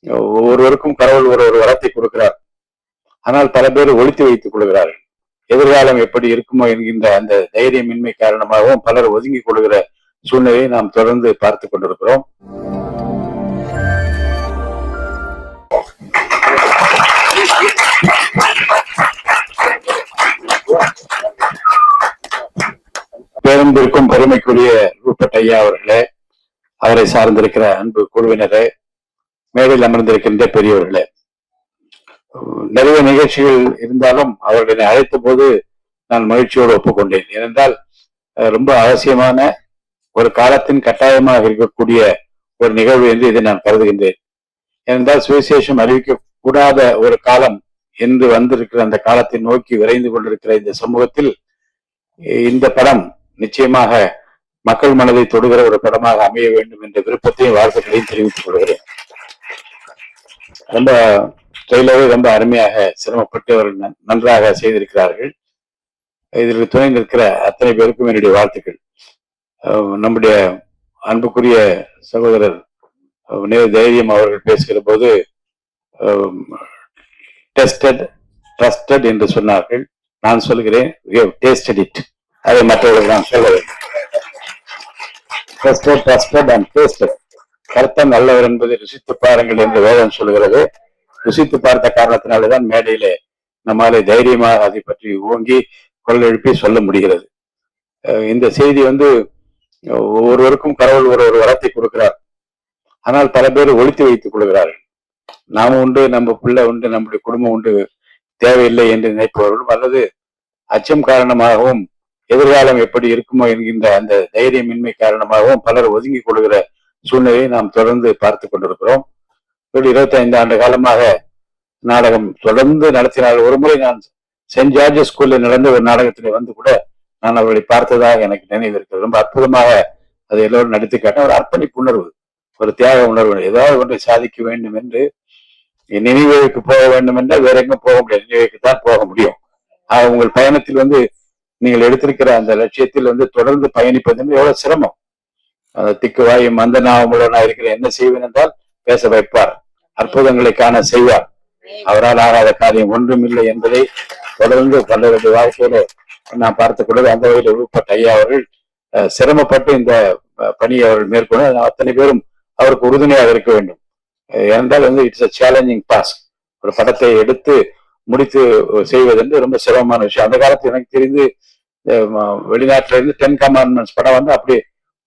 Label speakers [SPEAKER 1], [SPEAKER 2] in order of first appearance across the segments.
[SPEAKER 1] ஒவ்வொருவருக்கும் கடவுள் ஒரு ஒரு வரத்தை கொடுக்கிறார். ஆனால் பல பேர் ஒழித்து வைத்துக் கொள்கிறார்கள். எதிர்காலம் எப்படி இருக்குமோ என்கின்ற அந்த தைரியமின்மை காரணமாகவும் பலர் ஒதுங்கிக் கொள்கிற சூழ்நிலையை நாம் தொடர்ந்து பார்த்துக் கொண்டிருக்கிறோம். பேரன்பிற்கும் பெருமைக்குரிய ரூபட் ஐயா அவர்களே, அவரை சார்ந்திருக்கிற அன்பு குழுவினரே, மேடையில் அமர்ந்திருக்கின்ற பெரியவர்களே, நிறைய நிகழ்ச்சிகள் இருந்தாலும் அவர்களை அழைத்த போது நான் மகிழ்ச்சியோடு ஒப்புக்கொண்டேன். ஏனென்றால் ரொம்ப அவசியமான ஒரு காலத்தின் கட்டாயமாக இருக்கக்கூடிய ஒரு நிகழ்வு என்று இதை நான் கருதுகின்றேன். ஏனென்றால் சுவிசேஷம் அறிவிக்க கூடாத ஒரு காலம் என்று வந்திருக்கிற அந்த காலத்தை நோக்கி விரைந்து கொண்டிருக்கிற இந்த சமூகத்தில் இந்த படம் நிச்சயமாக மக்கள் மனதை தொடுகிற ஒரு படமாக அமைய வேண்டும் என்ற விருப்பத்தையும் வாழ்த்துக்களையும் தெரிவித்துக் கொள்கிறேன். ரொம்ப ட்ரெய்லரை ரொம்ப அருமையாக சிரமப்பட்டு அவர்கள் நன்றாக செய்திருக்கிறார்கள். இதற்கு துணை நிற்கிற அத்தனை பேருக்கும் என்னுடைய வாழ்த்துக்கள். நம்முடைய அன்புக்குரிய சகோதரர் தைரியம் அவர்கள் பேசுகிற போது டெஸ்டட் ட்ரஸ்டட் என்று சொன்னார்கள். நான் சொல்கிறேன் டேஸ்டட் இட். அதை மற்றவர்கள் நான் சொல்ல வேண்டும். Trusted, trusted and tasted. கர்த்தர் நல்லவர் என்பதை ருசித்து பாருங்கள் என்று வேதம் சொல்கிறது. ருசித்து பார்த்த காரணத்தினால்தான் மேடையிலே நம்மாலே தைரியமாக அதை பற்றி ஓங்கி கொள்ளெழுப்பி சொல்ல முடிகிறது. இந்த செய்தி ஒவ்வொருவருக்கும் கடவுள் ஒரு ஒரு வரத்தை கொடுக்கிறார். ஆனால் பல பேர் ஒழித்து வைத்துக் கொள்கிறார்கள். நாம உண்டு, நம்ம பிள்ளை உண்டு, நம்முடைய குடும்பம் உண்டு, தேவையில்லை என்று நினைப்பவர்களும் அல்லது அச்சம் காரணமாகவும் எதிர்காலம் எப்படி இருக்குமோ என்கின்ற அந்த தைரியமின்மை காரணமாகவும் பலர் ஒதுங்கிக் கொள்கிற சூழ்நிலையை நாம் தொடர்ந்து பார்த்து கொண்டிருக்கிறோம். 25 ஆண்டு காலமாக நாடகம் தொடர்ந்து நடத்தினார். ஒரு முறை நான் சென்ட் ஜார்ஜஸ் ஸ்கூல்ல நடந்த ஒரு நாடகத்திலே வந்து கூட நான் அவர்களை பார்த்ததாக எனக்கு நினைவு இருக்கிறது. ரொம்ப அற்புதமாக அதை எல்லோரும் நடித்து காட்ட ஒரு அர்ப்பணிப்பு உணர்வு, ஒரு தியாக உணர்வு. ஏதாவது ஒன்றை சாதிக்க வேண்டும் என்று நினைவுக்கு போக வேண்டும் என்றால் வேற எங்கும் போக முடியாது, நினைவுக்கு தான் போக முடியும். உங்கள் பயணத்தில் நீங்கள் எடுத்திருக்கிற அந்த லட்சியத்தில் தொடர்ந்து பயணிப்பது எவ்வளவு சிரமம். திக்கு வாயும் அந்த நாவமுடனா இருக்கிற என்ன செய்வேன் என்றால் பேச வைப்பார், அற்புதங்களை காண செய்வார். அவரால் ஆகாத காரியம் ஒன்றும் இல்லை என்பதை தொடர்ந்து பலரது வாழ்க்கையில நான் பார்த்துக் கொள்வது. அந்த வகையில் ரூபட் ஐயா அவர்கள் சிரமப்பட்டு இந்த பணியை அவர்கள் மேற்கொண்டு அத்தனை பேரும் அவருக்கு உறுதுணையாக இருக்க வேண்டும். ஏனென்றால் இட்ஸ் அ சேலஞ்சிங் டாஸ்க். ஒரு படத்தை எடுத்து முடித்து செய்வது ரொம்ப சிரமமான விஷயம். அந்த காலத்தில் எனக்கு தெரிந்து வெளிநாட்டில இருந்து 10 கமாண்ட்மெண்ட்ஸ் படம் அப்படியே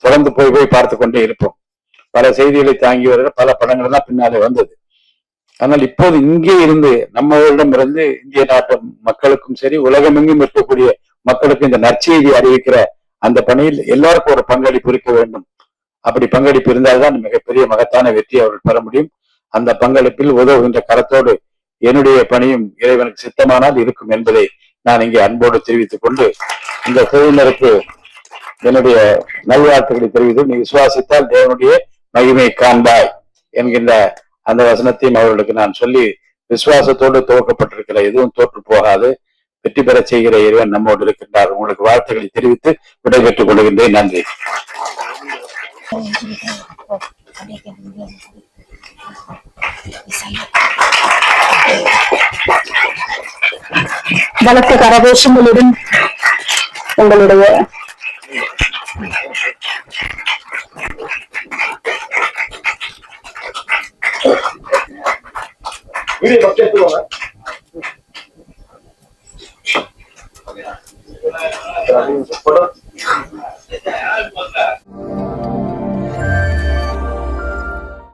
[SPEAKER 1] தொடர்ந்து போய் பார்த்து கொண்டே இருப்போம். பல செய்திகளை தாங்கி வருகிற பல படங்கள் தான் பின்னாலே வந்தது. ஆனால் இப்போது இங்கே இருந்து நம்மளிடம் இருந்து இந்திய நாட்டு மக்களுக்கும் சரி உலகமெங்கும் இருக்கக்கூடிய மக்களுக்கு இந்த நற்செய்தி அறிவிக்கிற அந்த பணியில் எல்லாருக்கும் ஒரு பங்களிப்பு இருக்க வேண்டும். அப்படி பங்களிப்பு இருந்தால்தான் மிகப்பெரிய மகத்தான வெற்றி அவர்கள் பெற முடியும். அந்த பங்களிப்பில் உதவுகின்ற கரத்தோடு என்னுடைய பணியும் இறைவனுக்கு சித்தமானால் இருக்கும் என்பதை நான் இங்கே அன்போடு தெரிவித்துக் கொண்டு இந்த குழுவினருக்கு என்னுடைய நல்வாழ்த்துக்களை தெரிவித்து, நீ விசுவாசித்தால் தேவனுடைய மகிமை காண்பாய் என்கின்ற அந்த வசனத்தையும் அவர்களுக்கு நான் சொல்லி, விசுவாசத்தோடு துவக்கப்பட்டிருக்கிற எதுவும் தோற்று போகாது, வெற்றி பெற செய்கிற இறைவன் நம்மோடு இருக்கின்றார். உங்களுக்கு வாழ்த்துக்களை தெரிவித்து விடைபெற்றுக் கொள்கின்றேன். நன்றி.
[SPEAKER 2] பலத்த கரகோஷங்களுடன் உங்களுடைய
[SPEAKER 3] Foto.